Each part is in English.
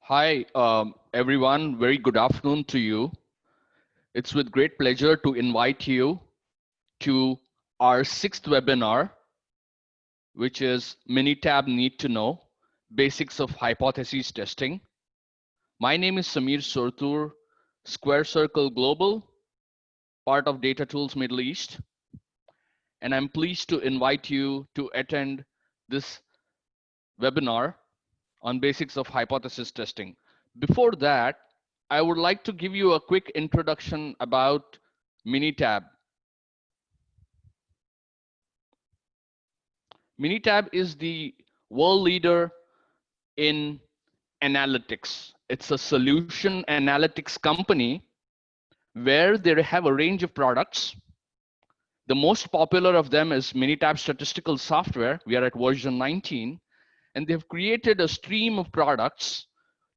Hi, everyone. Very good afternoon to you. It's with great pleasure to invite you to our sixth webinar, which is Minitab Need to Know, Basics of Hypothesis Testing. My name is Samir Sortur, Square Circle Global, part of Data Tools Middle East, and I'm pleased to invite you to attend this webinar on basics of hypothesis testing. Before that, I would like to give you a quick introduction about Minitab. Minitab is the world leader in analytics. It's a solution analytics company where they have a range of products. The most popular of them is Minitab Statistical Software. We are at version 19, and they've created a stream of products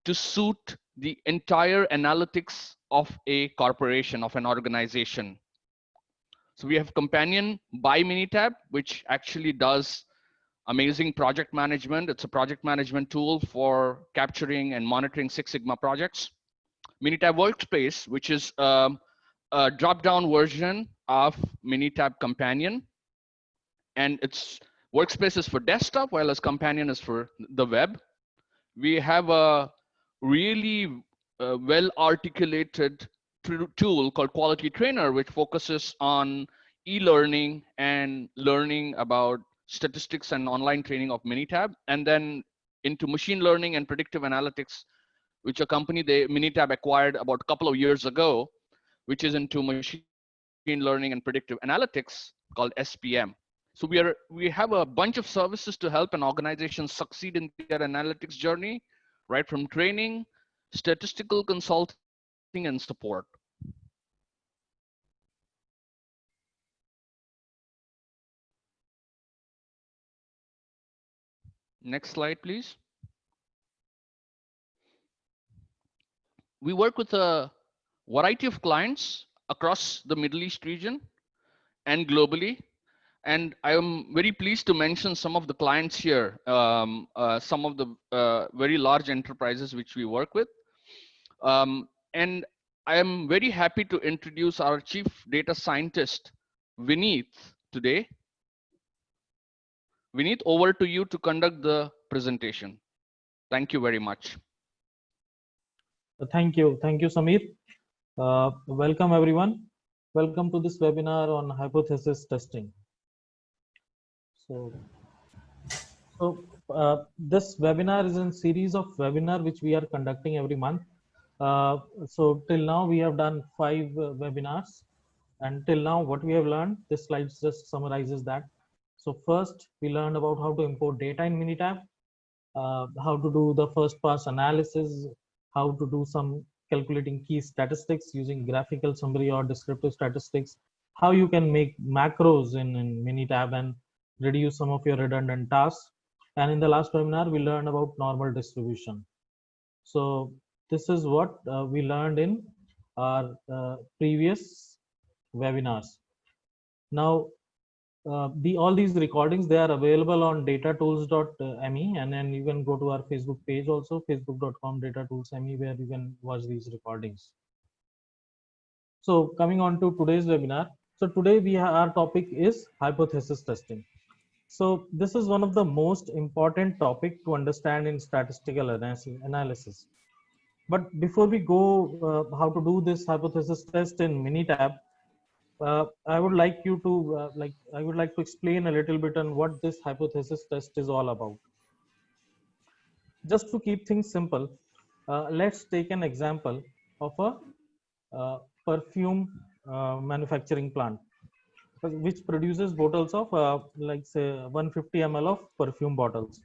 to suit the entire analytics of a corporation, of an organization. So we have Companion by Minitab, which actually does amazing project management. It's a project management tool for capturing and monitoring Six Sigma projects. Minitab Workspace, which is a drop-down version of Minitab Companion. And it's Workspace is for desktop, while as Companion is for the web. We have a really well-articulated tool called Quality Trainer, which focuses on e-learning and learning about statistics and online training of Minitab, and then into machine learning and predictive analytics, which a company Minitab acquired about a couple of years ago, which is into machine learning and predictive analytics called SPM. So we have a bunch of services to help an organization succeed in their analytics journey, right from training, statistical consulting, and support. Next slide, please. We work with a variety of clients across the Middle East region and globally. And I am very pleased to mention some of the clients here, some of the very large enterprises which we work with. And I am very happy to introduce our chief data scientist, Vineet, today. Vineet, over to you to conduct the presentation. Thank you very much. Thank you, Samir. Welcome everyone. Welcome to this webinar on hypothesis testing. So this webinar is a series of webinar which we are conducting every month. So till now we have done 5 webinars, and till now what we have learned, this slide just summarizes that. So first we learned about how to import data in Minitab, how to do the first pass analysis, how to do some calculating key statistics using graphical summary or descriptive statistics, how you can make macros in Minitab and reduce some of your redundant tasks. And in the last webinar, we learned about normal distribution. So this is what we learned in our previous webinars. Now, all these recordings, they are available on datatools.me, and then you can go to our Facebook page also, facebook.com datatoolsme, where you can watch these recordings. So coming on to today's webinar. So today our topic is hypothesis testing. So this is one of the most important topic to understand in statistical analysis. But before we go how to do this hypothesis test in Minitab, I would like you to I would like to explain a little bit on what this hypothesis test is all about. Just to keep things simple, let's take an example of a perfume manufacturing plant, which produces bottles of like say 150 ml of perfume bottles.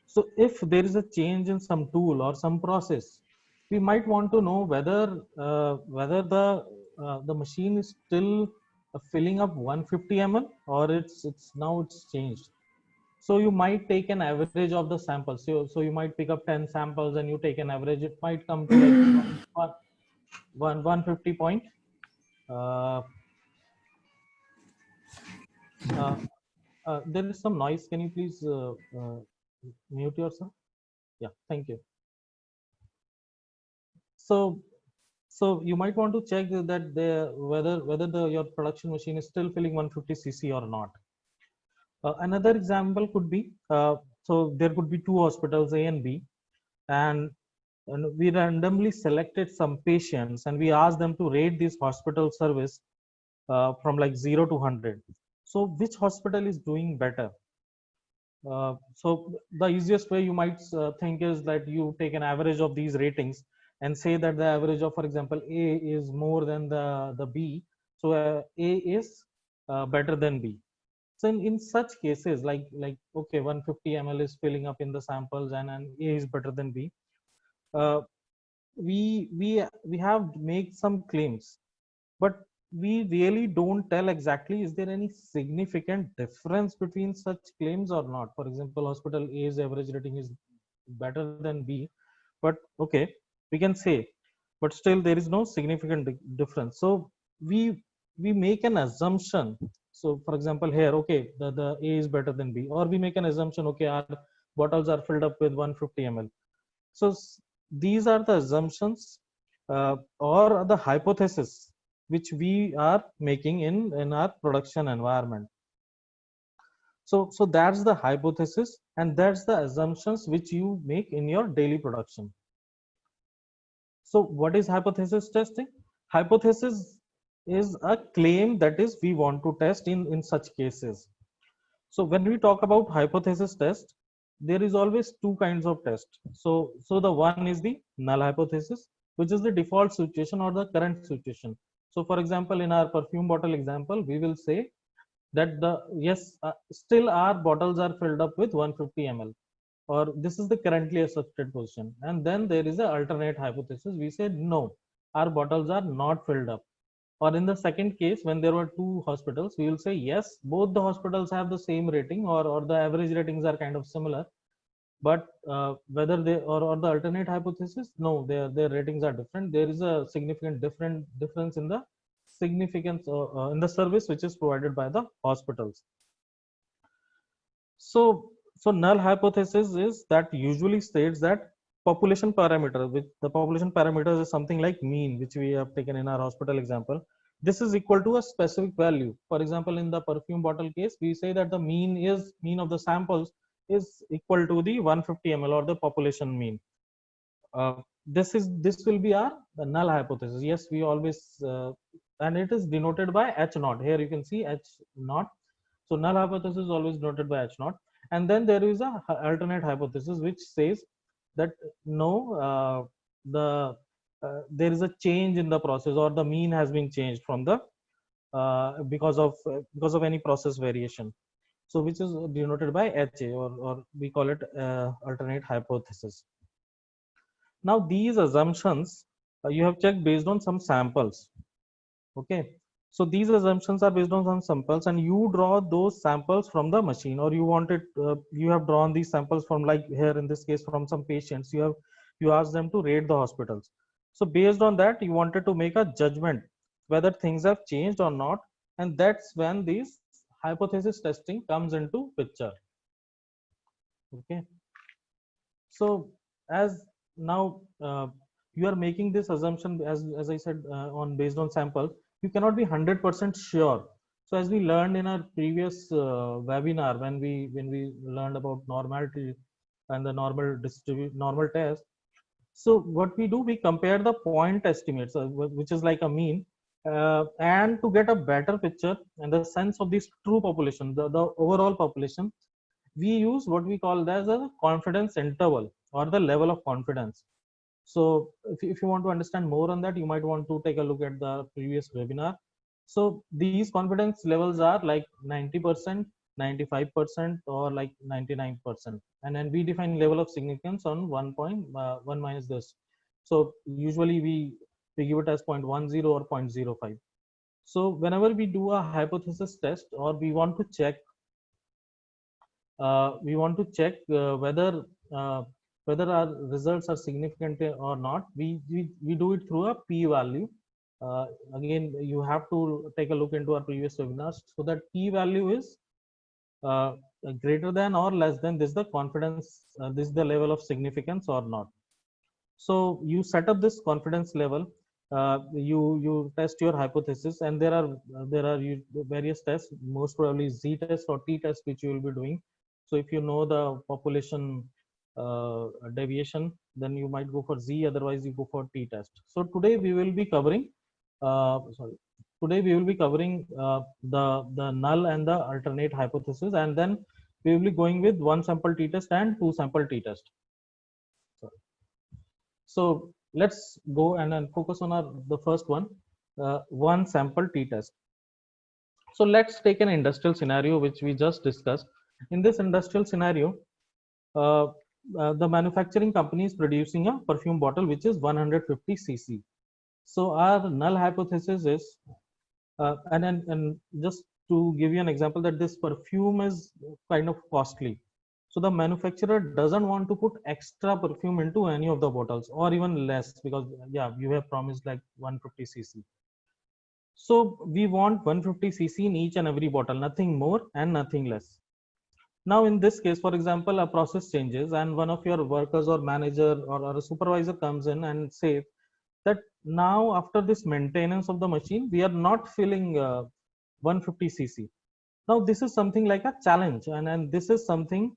So if there is a change in some tool or some process, we might want to know whether the machine is still filling up 150 ml or it's changed. So you might take an average of the samples. So you might pick up 10 samples and you take an average. It might come to like 150 point. There is some noise. Can you please mute yourself? Yeah, thank you. So so you might want to check that whether your production machine is still filling 150 cc or not. Another example could be, so there could be two hospitals, A and B, and, we randomly selected some patients and we asked them to rate this hospital service from like 0 to 100. So which hospital is doing better? So the easiest way you might think is that you take an average of these ratings and say that the average of, for example, A is more than the B. So A is better than B. So in such cases, like okay, 150 ml is filling up in the samples and A is better than B. Uh, we have make some claims, but we really don't tell exactly is there any significant difference between such claims or not. For example, hospital A's average rating is better than B, but okay, we can say, but still there is no significant difference. So we make an assumption. So for example here, okay, the A is better than B, or we make an assumption, okay, our bottles are filled up with 150 ml. So these are the assumptions, or the hypothesis which we are making in our production environment. So that's the hypothesis and that's the assumptions which you make in your daily production. So what is hypothesis testing? Hypothesis is a claim that is we want to test in such cases. So when we talk about hypothesis test, there is always two kinds of test. So the one is the null hypothesis, which is the default situation or the current situation. So for example, in our perfume bottle example, we will say that the yes, still our bottles are filled up with 150 ml, or this is the currently accepted position. And then there is a alternate hypothesis. We say no, our bottles are not filled up. Or in the second case, when there were two hospitals, we will say yes, both the hospitals have the same rating, or the average ratings are kind of similar. But whether they, or the alternate hypothesis, no, their ratings are different. There is a significant difference in the significance in the service which is provided by the hospitals. So null hypothesis is that usually states that population parameter, which the population parameters is something like mean, which we have taken in our hospital example. This is equal to a specific value. For example, in the perfume bottle case, we say that the mean of the samples is equal to the 150 ml or the population mean. This will be our null hypothesis. Yes, we always and it is denoted by H naught. Here you can see H naught. So null hypothesis is always denoted by H naught. And then there is a alternate hypothesis which says that no, there is a change in the process, or the mean has been changed from the because of any process variation. So which is denoted by HA, or we call it alternate hypothesis. Now these assumptions you have checked based on some samples. Okay, so these assumptions are based on some samples, and you draw those samples from the machine, or you have drawn these samples from, like here in this case, from some patients. You ask them to rate the hospitals. So based on that, you wanted to make a judgment whether things have changed or not, and that's when this hypothesis testing comes into picture. Okay, so as now you are making this assumption, as I said, on based on samples, you cannot be 100% sure. So as we learned in our previous webinar, when we learned about normality and the normal test, so what we do, we compare the point estimates, which is like a mean, and to get a better picture and the sense of this true population, the overall population, we use what we call as a confidence interval, or the level of confidence. So if you want to understand more on that, you might want to take a look at the previous webinar. So these confidence levels are like 90%, 95%, or like 99%. And then we define level of significance on 1.1 minus this. So usually we give it as 0.10 or 0.05. So whenever we do a hypothesis test, or we want to check whether our results are significant or not, we do it through a p-value. Again, you have to take a look into our previous webinars. So that p-value is uh, greater than or less than this the confidence, this is the level of significance or not. So you set up this confidence level. You test your hypothesis, and various tests, most probably Z test or T test, which you will be doing. So if you know the population deviation, then you might go for Z, otherwise you go for T test. So today we will be covering sorry today we will be covering the null and the alternate hypothesis, and then we will be going with one sample T test and two sample T test. So let's go and then focus on the first one, one sample t-test. So let's take an industrial scenario which we just discussed. In this industrial scenario, uh, the manufacturing company is producing a perfume bottle which is 150 cc. So our null hypothesis is, and just to give you an example, that this perfume is kind of costly. So the manufacturer doesn't want to put extra perfume into any of the bottles, or even less, because yeah, you have promised like 150 cc. So we want 150 cc in each and every bottle, nothing more and nothing less. Now in this case, for example, a process changes and one of your workers or manager or a supervisor comes in and say that now after this maintenance of the machine, we are not filling 150 cc. Now this is something like a challenge, and this is something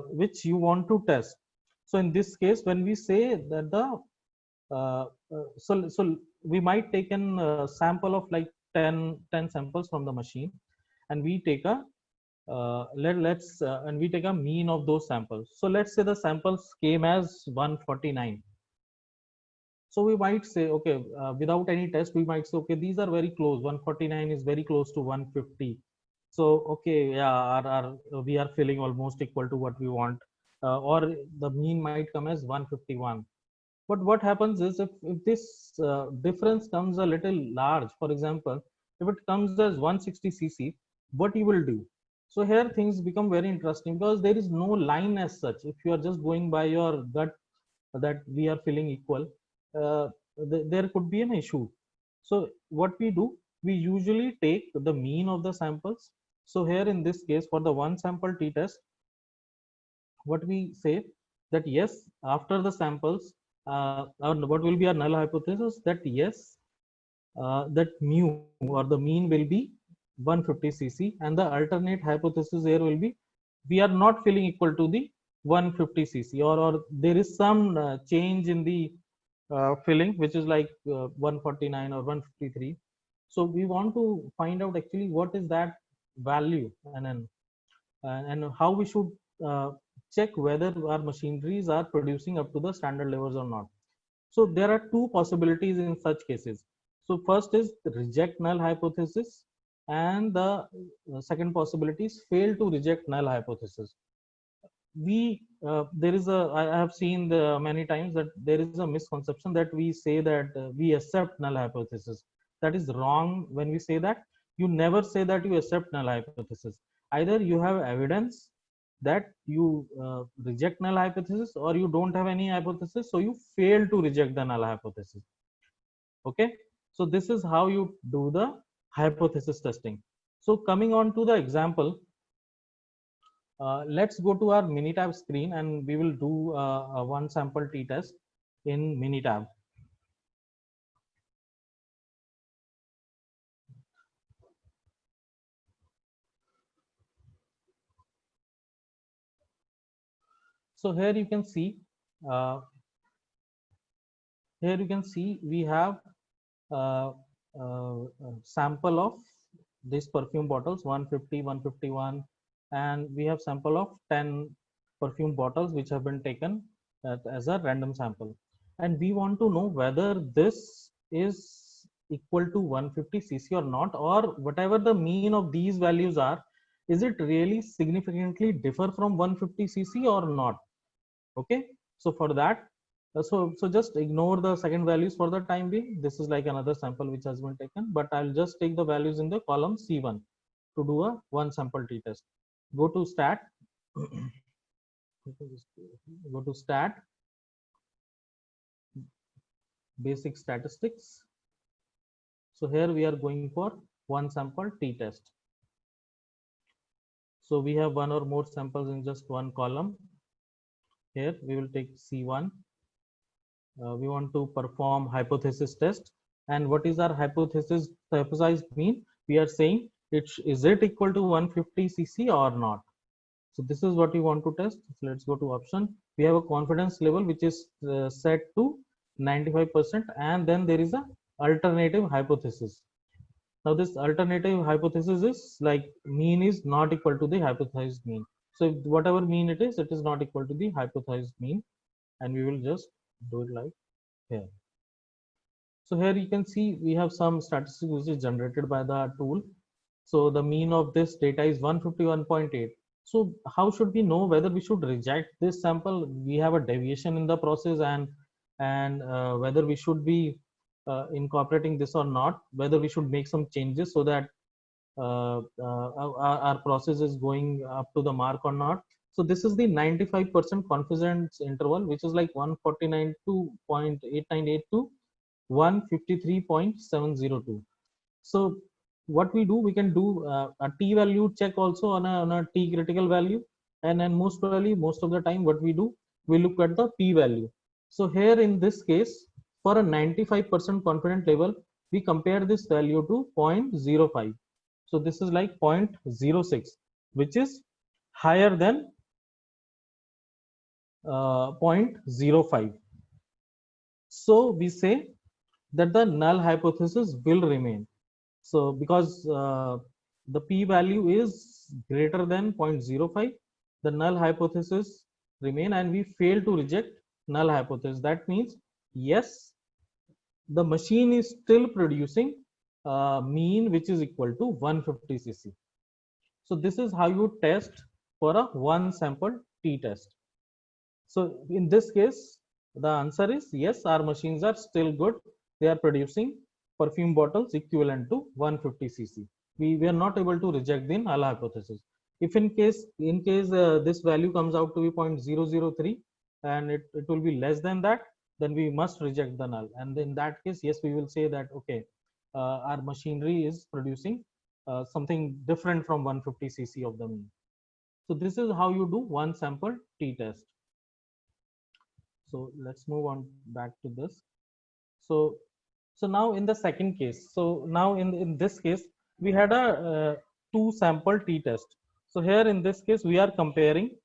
which you want to test. So in this case, when we say that so we might take an sample of like 10 samples from the machine, and we take a let's and we take a mean of those samples. So let's say the samples came as 149. So we might say, okay, without any test, we might say, okay, these are very close. 149 is very close to 150. So, okay, yeah, we are feeling almost equal to what we want. Or the mean might come as 151. But what happens is, if this difference comes a little large, for example, if it comes as 160 cc, what you will do? So here things become very interesting, because there is no line as such. If you are just going by your gut that we are feeling equal, uh, there could be an issue. So what we do, we usually take the mean of the samples. So here in this case, for the one sample t-test, what we say that yes, after the samples, what will be our null hypothesis, that yes, that mu or the mean will be 150 cc, and the alternate hypothesis here will be we are not feeling equal to the 150 cc, or there is some change in the filling, which is like 149 or 153. So we want to find out actually what is that value, and how we should uh, check whether our machineries are producing up to the standard levels or not. So there are two possibilities in such cases. So first is the reject null hypothesis, and the second possibility is fail to reject null hypothesis. There is a I have seen many times that there is a misconception that we say that we accept null hypothesis. That is wrong. When we say that, you never say that you accept null hypothesis. Either you have evidence that you reject null hypothesis, or you don't have any hypothesis, so you fail to reject the null hypothesis. Okay, so this is how you do the hypothesis testing. So coming on to the example, let's go to our Minitab screen, and we will do a one sample t-test in Minitab. So uh, here you can see we have uh, a sample of this perfume bottles 150, 151, and we have sample of 10 perfume bottles which have been taken as a random sample, and we want to know whether this is equal to 150 cc or not, or whatever the mean of these values are, is it really significantly differ from 150 cc or not. Okay, so for that, so just ignore the second values for the time being. This is like another sample which has been taken, but I'll just take the values in the column C1 to do a one sample t-test. Go to stat. Go to stat, basic statistics. So here we are going for one sample t-test. So we have one or more samples in just one column. Here we will take C1, we want to perform hypothesis test. And what is our hypothesis? Hypothesized mean we are saying is it equal to 150 cc or not. So this is what we want to test. So let's go to option. We have a confidence level which is set to 95%, and then there is a alternative hypothesis. Now this alternative hypothesis is like mean is not equal to the hypothesized mean. So whatever mean it is not equal to the hypothesized mean, and we will just do it like here. So here you can see we have some statistics which is generated by the tool. So the mean of this data is 151.8. So how should we know whether we should reject this sample? We have a deviation in the process, and whether we should be incorporating this or not, whether we should make some changes so that our process is going up to the mark or not. So this is the 95% confidence interval, which is like 149 to 0.8982 to 153.702. So what we do, we can do a t value check also on a t critical value, and then most probably most of the time what we do, we look at the p value. So here in this case, for a 95% confident level, we compare this value to 0.05. So this is like 0.06, which is higher than 0.05. So we say that the null hypothesis will remain. So because the p value is greater than 0.05, the null hypothesis remain, and we fail to reject null hypothesis. That means yes, the machine is still producing mean which is equal to 150 cc. So this is how you test for a one sample t test. So in this case, the answer is yes, our machines are still good. They are producing perfume bottles equivalent to 150 cc. We are not able to reject the null hypothesis. If in case this value comes out to be 0.003 and it will be less than that, then we must reject the null. And in that case, yes, we will say that okay, our machinery is producing something different from 150 cc of the mean. So this is how you do one sample t test. So let's move on back to this. So now in the second case, so now in this case, we had a two sample t test. So here in this case, we are comparing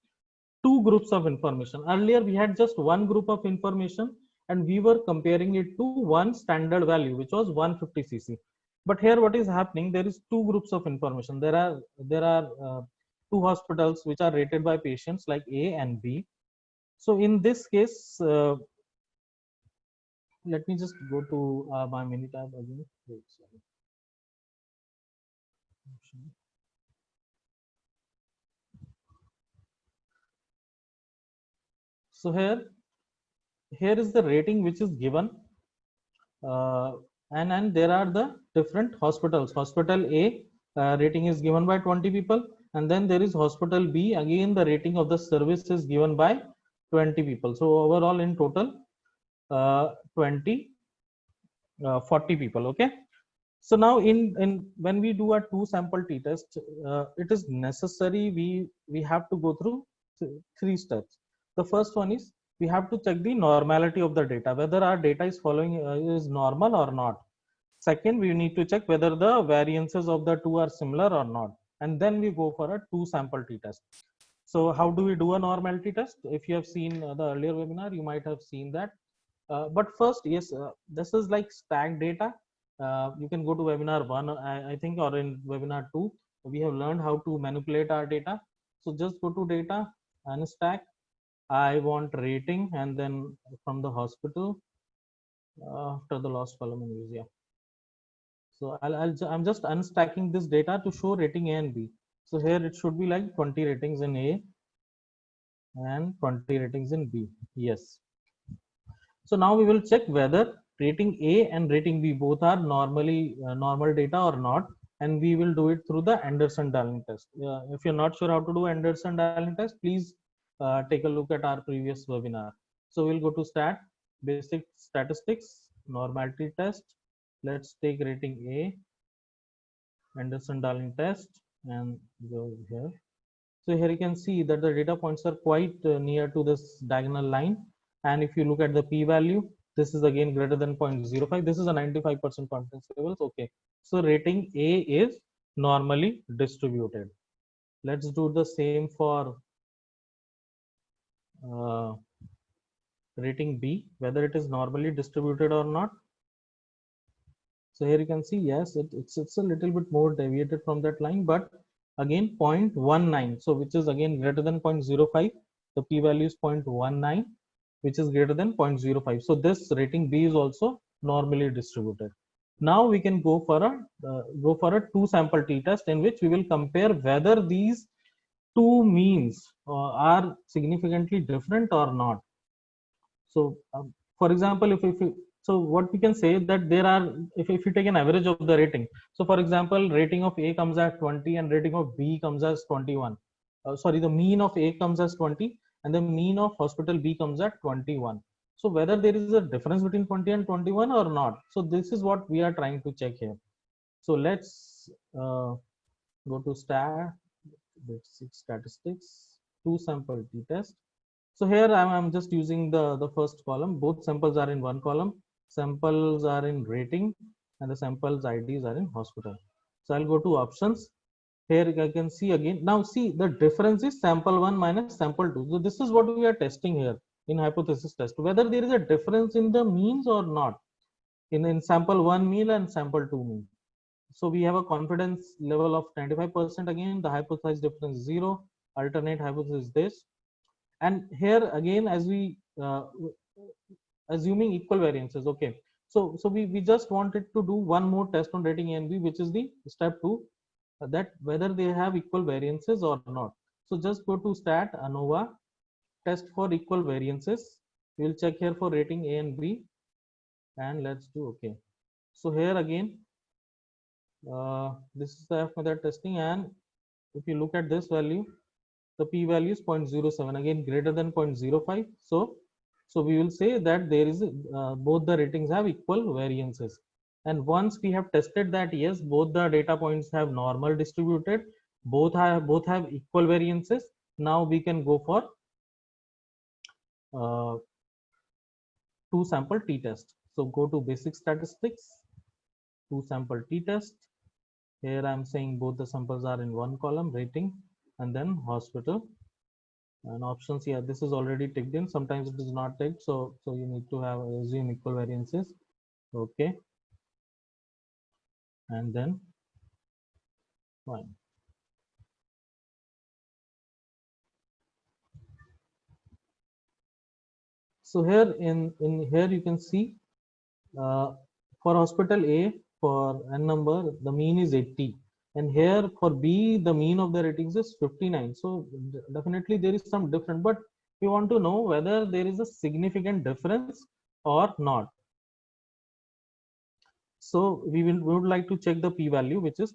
two groups of information. Earlier we had just one group of information, and we were comparing it to one standard value, which was 150 cc. But here what is happening, there is two groups of information. There are two hospitals which are rated by patients like A and B. So in this case, let me just go to my Minitab again. Wait, sorry. So here is the rating which is given, and there are the different hospitals. Hospital A rating is given by 20 people, and then there is hospital B. Again, the rating of the service is given by 20 people. So overall, in total, 40 people. Okay. So now in when we do a two sample t test, it is necessary we have to go through three steps. The first one is we have to check the normality of the data, whether our data is following is normal or not. Second, we need to check whether the variances of the two are similar or not, and then we go for a two sample t test. So how do we do a normality test? If you have seen the earlier webinar, you might have seen that. But first, yes, this is like stacked data. You can go to webinar 1, I think, or in webinar 2, we have learned how to manipulate our data. So just go to data, unstack. I want rating, and then from the hospital, after the last column in use, yeah. So I'm just unstacking this data to show rating A and B. So here it should be like 20 ratings in A and 20 ratings in B. Yes. So now we will check whether rating A and rating B both are normally normal data or not, and we will do it through the Anderson-Darling test. If you're not sure how to do Anderson-Darling test, please take a look at our previous webinar. So we'll go to stat, basic statistics, normality test. Let's take rating A, Anderson-Darling test, and go here. So here you can see that the data points are quite near to this diagonal line. And if you look at the p-value, This is again greater than 0.05. This is a 95% confidence levels. Okay. So rating A is normally distributed. Let's do the same for uh, rating B, whether it is normally distributed or not. So here you can see, yes, it's a little bit more deviated from that line, but again 0.19. So which is again greater than 0.05. The p-value is 0.19, which is greater than 0.05. So this rating B is also normally distributed. Now we can go for a two sample t-test in which we will compare whether these two means are significantly different or not. So for example, if you, so what we can say that there are, if you take an average of the rating, so for example rating of A comes at 20 and rating of B comes as 21. Sorry, the mean of A comes as 20 and the mean of hospital B comes at 21. So whether there is a difference between 20 and 21 or not, so this is what we are trying to check here. So let's go to statistics, two sample t-test. So here I'm just using the first column. Both samples are in one column. Samples are in rating and the samples IDs are in hospital. So I'll go to options. Here I can see again. Now see, the difference is sample 1 minus sample 2. So this is what we are testing here in hypothesis test, whether there is a difference in the means or not in sample 1 mean and sample 2 mean. So we have a confidence level of 95%. Again, the hypothesized difference is 0. Alternate hypothesis is this. And here again, as we assuming equal variances. Okay, so we just wanted to do one more test on rating A and B, which is the step 2, that whether they have equal variances or not. So just go to stat ANOVA, test for equal variances. We'll check here for rating A and B, and let's do okay. So here again, this is the F method testing, and if you look at this value, the p-value is 0.07, again greater than 0.05. So we will say that there is both the ratings have equal variances. And once we have tested that yes, both the data points have normal distributed, both have equal variances, now we can go for two sample t-test. So go to basic statistics, two sample t-test. Here I'm saying both the samples are in one column, rating, and then hospital. And options, yeah, this is already ticked in. Sometimes it is not ticked, so you need to have assume equal variances. Okay, and then fine. So here in here you can see for hospital A, for n number, the mean is 80, and here for B the mean of the ratings is 59. So definitely there is some difference, but we want to know whether there is a significant difference or not. So we would like to check the p-value, which is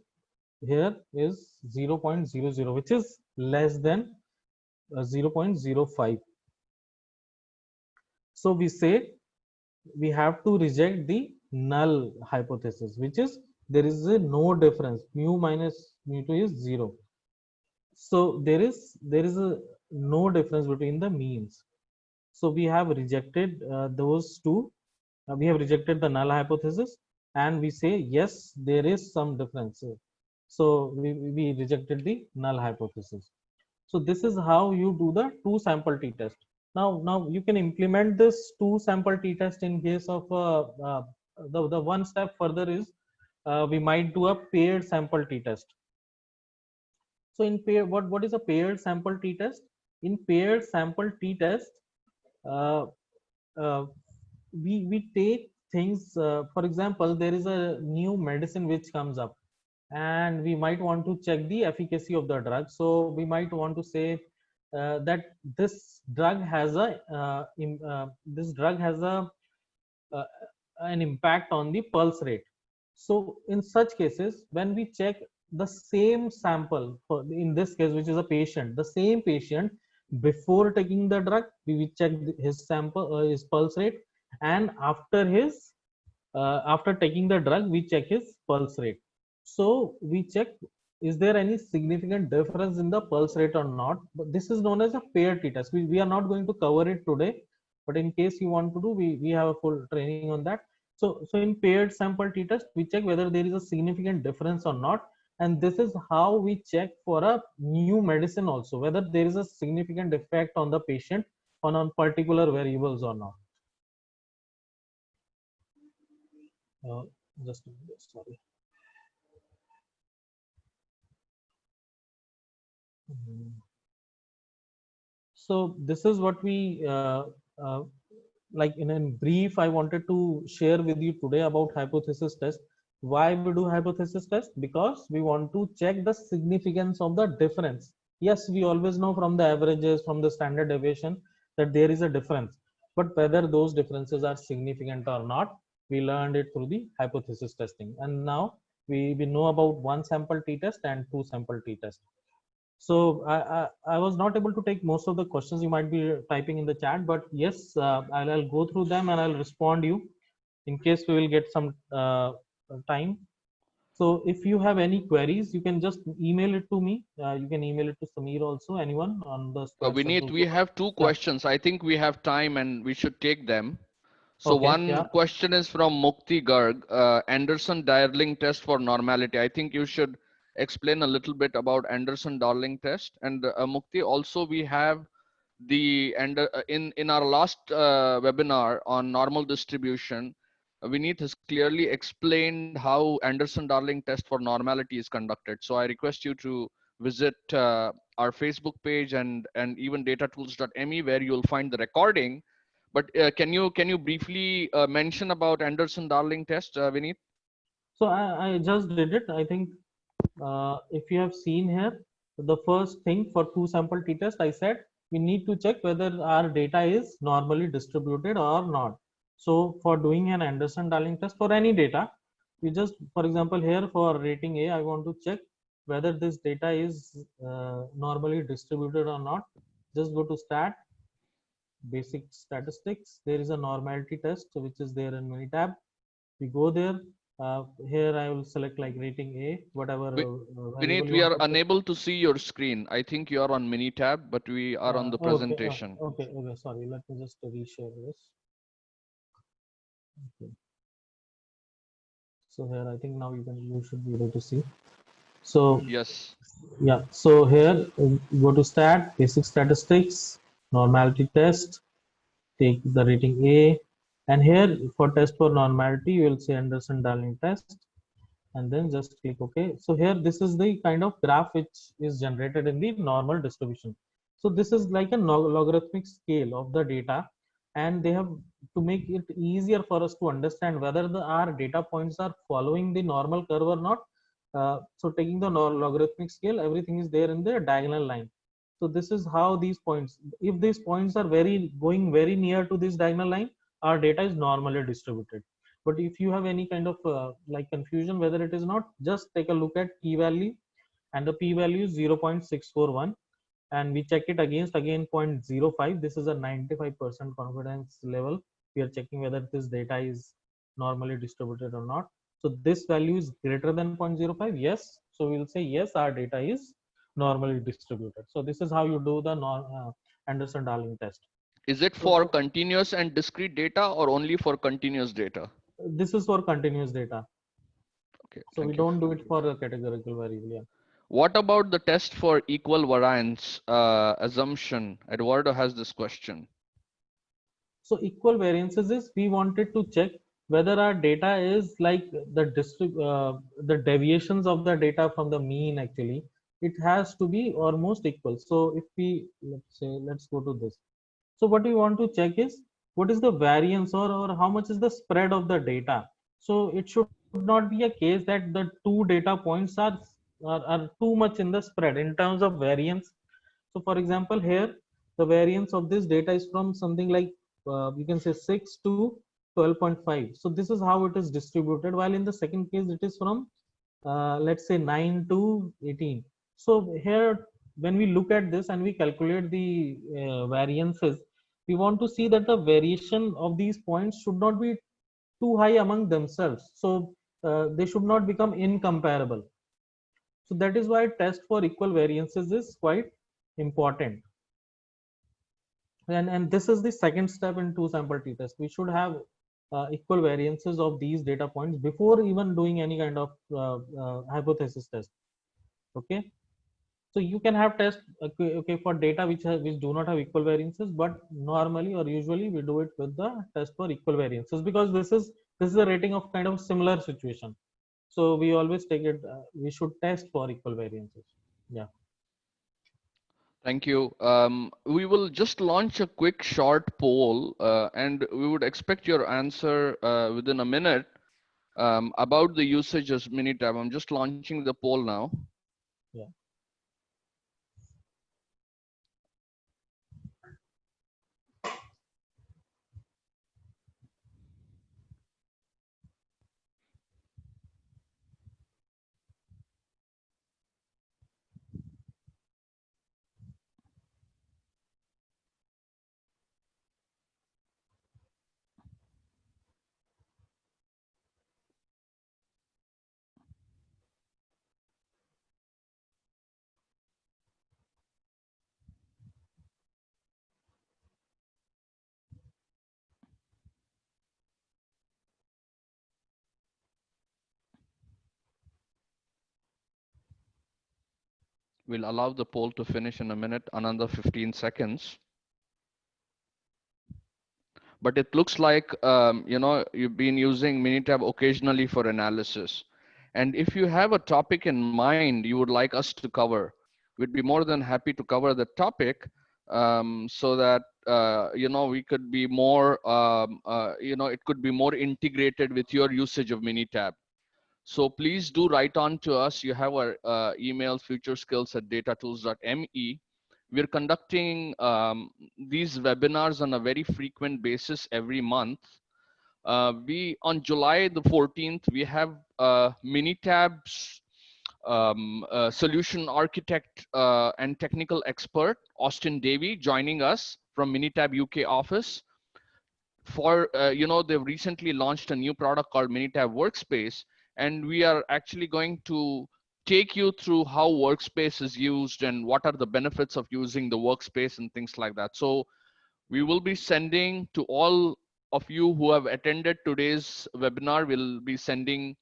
here is 0.00, which is less than 0.05. So we say we have to reject the null hypothesis, which is there is no difference. Mu minus mu2 is 0. So there is a no difference between the means. So we have rejected those two. We have rejected the null hypothesis, and we say yes, there is some difference. So we rejected the null hypothesis. So this is how you do the two sample t-test. Now you can implement this two sample t-test in case of the one step further is we might do a paired sample t-test. So in pair, what is a paired sample t-test? In paired sample t-test, uh, uh, we take things. For example, there is a new medicine which comes up, and we might want to check the efficacy of the drug. So we might want to say that this drug has a uh, an impact on the pulse rate. So in such cases, when we check the same sample, for in this case, which is a patient, the same patient, before taking the drug, we check his sample, his pulse rate, and after taking the drug, we check his pulse rate. So we check, is there any significant difference in the pulse rate or not? But this is known as a pair t-test. We are not going to cover it today. But in case you want to do, we have a full training on that. So in paired sample t-test, we check whether there is a significant difference or not. And this is how we check for a new medicine also, whether there is a significant effect on the patient on particular variables or not. Uh, just a minute, sorry. So this is what we like in brief I wanted to share with you today about hypothesis test. Why we do hypothesis test? Because we want to check the significance of the difference. Yes, we always know from the averages, from the standard deviation, that there is a difference, but whether those differences are significant or not, we learned it through the hypothesis testing. And now we know about one sample t-test and two sample t-test. So I was not able to take most of the questions you might be typing in the chat, but yes, I'll go through them and I'll respond you in case we will get some time. So if you have any queries, you can just email it to me. You can email it to Samir also, anyone on the Square Circle Vineet, we group. have two Yeah. questions. I think we have time and we should take them. So Okay. one Yeah. question is from Mukti Garg, Anderson-Darling test for normality. I think you should explain a little bit about Anderson-Darling test. And Mukti, also we have the in our last webinar on normal distribution, Vineet has clearly explained how Anderson-Darling test for normality is conducted. So I request you to visit our Facebook page and even datatools.me, where you'll find the recording. But can you briefly mention about Anderson-Darling test, Vineet? So I just did it. I think if you have seen here, the first thing for two sample t-test, I said we need to check whether our data is normally distributed or not. So for doing an Anderson-Darling test for any data, we just, for example, here for rating A, I want to check whether this data is normally distributed or not. Just go to stat, basic statistics. There is a normality test which is there in Minitab. We go there. Here I will select like rating A, whatever variable Vineet, you we want are to check. unable to see your screen. I think you are on Minitab, but we are on the Okay, presentation. okay. Sorry, let me just reshare this. Okay. So here I think now you should be able to see. So Yes. yeah, so here go to stat, basic statistics, normality test, take the rating A, and here for test for normality you will say Anderson-Darling test, and then just click OK. So here this is the kind of graph which is generated in the normal distribution. So this is like a logarithmic scale of the data, and they have to make it easier for us to understand whether our data points are following the normal curve or not. So taking the logarithmic scale, everything is there in the diagonal line. So this is how these points, if these points are going very near to this diagonal line, our data is normally distributed. But if you have any kind of like confusion whether it is not, just take a look at p-value, and the p-value is 0.641, and we check it against again 0.05. This is a 95% confidence level. We are checking whether this data is normally distributed or not. So this value is greater than 0.05. Yes, so we will say yes, our data is normally distributed. So this is how you do the Anderson-Darling test. Is it for So continuous and discrete data or only for continuous data? this is for continuous data. Okay, So we thank you. don't do it for a categorical variable. Yeah. What about the test for equal variance assumption? Eduardo has this question. So equal variances is we wanted to check whether our data is like the deviations of the data from the mean. Actually, it has to be almost equal. So if we, let's say, let's go to this. So what we want to check is what is the variance, or how much is the spread of the data. So it should not be a case that the two data points are too much in the spread in terms of variance. So for example, here the variance of this data is from something like you can say 6 to 12.5. So this is how it is distributed. While in the second case, it is from let's say 9 to 18. So here, when we look at this and we calculate the variances, we want to see that the variation of these points should not be too high among themselves. So they should not become incomparable. So that is why test for equal variances is quite important. And this is the second step in two sample t-test. We should have equal variances of these data points before even doing any kind of hypothesis test. Okay, so you can have test, okay, for data which do not have equal variances, but normally or usually we do it with the test for equal variances, because this is a rating of kind of similar situation. So we always take it, we should test for equal variances. Yeah. Thank you. We will just launch a quick short poll, and we would expect your answer within a minute about the usage of Minitab. I'm just launching the poll now. Yeah. We'll allow the poll to finish in a minute, another 15 seconds. But it looks like you've been using Minitab occasionally for analysis. And if you have a topic in mind you would like us to cover, we'd be more than happy to cover the topic, so that we could be more it could be more integrated with your usage of Minitab. So please do write on to us. You have our email, futureskills@datatools.me. We're conducting these webinars on a very frequent basis every month. We on July the 14th, we have Minitab's solution architect and technical expert, Austin Davey, joining us from Minitab UK office. For they've recently launched a new product called Minitab Workspace, and we are actually going to take you through how Workspace is used and what are the benefits of using the Workspace and things like that. So we will be sending to all of you who have attended today's webinar, we'll be sending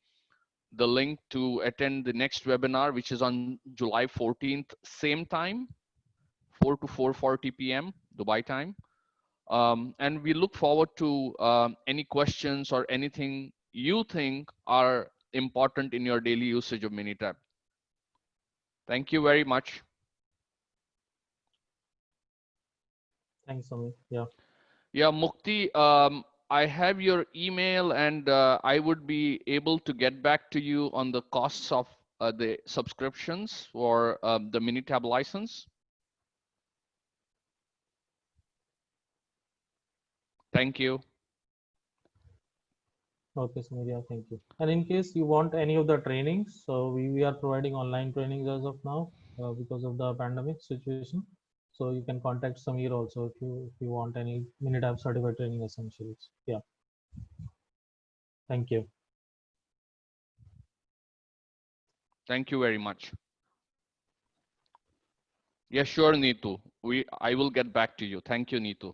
the link to attend the next webinar, which is on July 14th, same time, 4 to 4:40 p.m. Dubai time. And we look forward to any questions or anything you think are important in your daily usage of Minitab. Thank you very much. Thanks, Amit. Yeah. Yeah, Mukti, I have your email, and I would be able to get back to you on the costs of the subscriptions for the Minitab license. Thank you. Okay, Sameer, thank you. And in case you want any of the trainings, so we are providing online trainings as of now because of the pandemic situation. So you can contact Sameer also if you want any Minitab certified training essentials. Yeah. Thank you. Thank you very much. Yeah, sure, Neetu. I will get back to you. Thank you, Neetu.